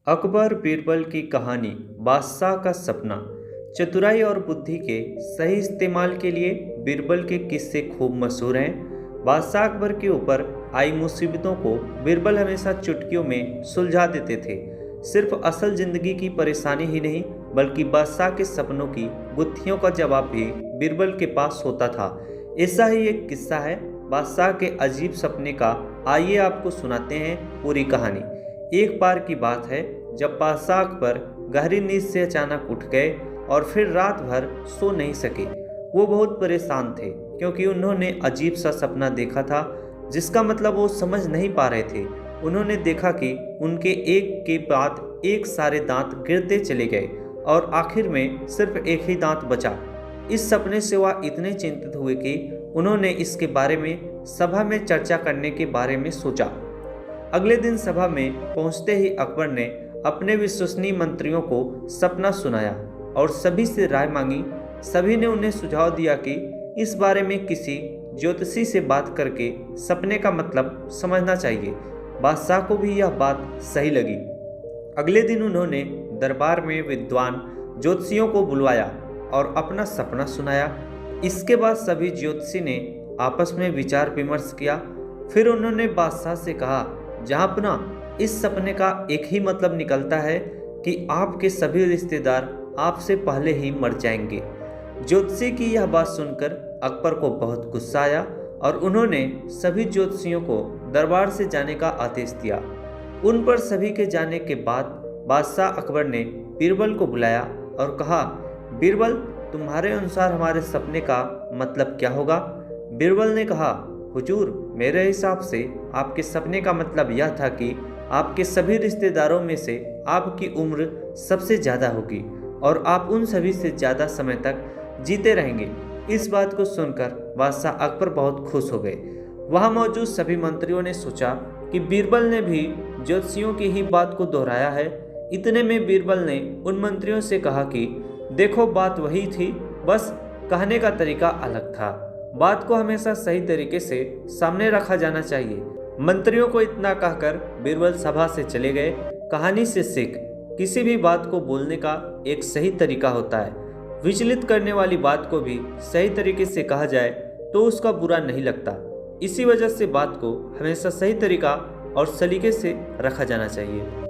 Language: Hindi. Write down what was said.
अकबर बीरबल की कहानी बादशाह का सपना। चतुराई और बुद्धि के सही इस्तेमाल के लिए बीरबल के किस्से खूब मशहूर हैं। बादशाह अकबर के ऊपर आई मुसीबतों को बीरबल हमेशा चुटकियों में सुलझा देते थे। सिर्फ असल जिंदगी की परेशानी ही नहीं बल्कि बादशाह के सपनों की गुत्थियों का जवाब भी बीरबल के पास होता था। ऐसा ही एक किस्सा है बादशाह के अजीब सपने का। आइए आपको सुनाते हैं पूरी कहानी। एक बार की बात है जब बादशाह अकबर गहरी नींद से अचानक उठ गए और फिर रात भर सो नहीं सके। वो बहुत परेशान थे क्योंकि उन्होंने अजीब सा सपना देखा था जिसका मतलब वो समझ नहीं पा रहे थे। उन्होंने देखा कि उनके एक के बाद एक सारे दांत गिरते चले गए और आखिर में सिर्फ एक ही दांत बचा। इस सपने से वह इतने चिंतित हुए कि उन्होंने इसके बारे में सभा में चर्चा करने के बारे में सोचा। अगले दिन सभा में पहुंचते ही अकबर ने अपने विश्वसनीय मंत्रियों को सपना सुनाया और सभी से राय मांगी। सभी ने उन्हें सुझाव दिया कि इस बारे में किसी ज्योतिषी से बात करके सपने का मतलब समझना चाहिए। बादशाह को भी यह बात सही लगी। अगले दिन उन्होंने दरबार में विद्वान ज्योतिषियों को बुलवाया और अपना सपना सुनाया। इसके बाद सभी ज्योतिषी ने आपस में विचार विमर्श किया। फिर उन्होंने बादशाह से कहा, जहाँपना, इस सपने का एक ही मतलब निकलता है कि आपके सभी रिश्तेदार आपसे पहले ही मर जाएंगे। ज्योतिषी की यह बात सुनकर अकबर को बहुत गुस्सा आया और उन्होंने सभी ज्योतिषियों को दरबार से जाने का आदेश दिया। उन पर सभी के जाने के बाद बादशाह अकबर ने बीरबल को बुलाया और कहा, बीरबल, तुम्हारे अनुसार हमारे सपने का मतलब क्या होगा? बीरबल ने कहा, हुजूर, मेरे हिसाब से आपके सपने का मतलब यह था कि आपके सभी रिश्तेदारों में से आपकी उम्र सबसे ज़्यादा होगी और आप उन सभी से ज़्यादा समय तक जीते रहेंगे। इस बात को सुनकर बादशाह अकबर बहुत खुश हो गए। वहाँ मौजूद सभी मंत्रियों ने सोचा कि बीरबल ने भी ज्योतिषियों की ही बात को दोहराया है। इतने में बीरबल ने उन मंत्रियों से कहा कि देखो, बात वही थी, बस कहने का तरीका अलग था। बात को हमेशा सही तरीके से सामने रखा जाना चाहिए। मंत्रियों को इतना कहकर बीरबल सभा से चले गए। कहानी से सीख, किसी भी बात को बोलने का एक सही तरीका होता है। विचलित करने वाली बात को भी सही तरीके से कहा जाए तो उसका बुरा नहीं लगता। इसी वजह से बात को हमेशा सही तरीका और सलीके से रखा जाना चाहिए।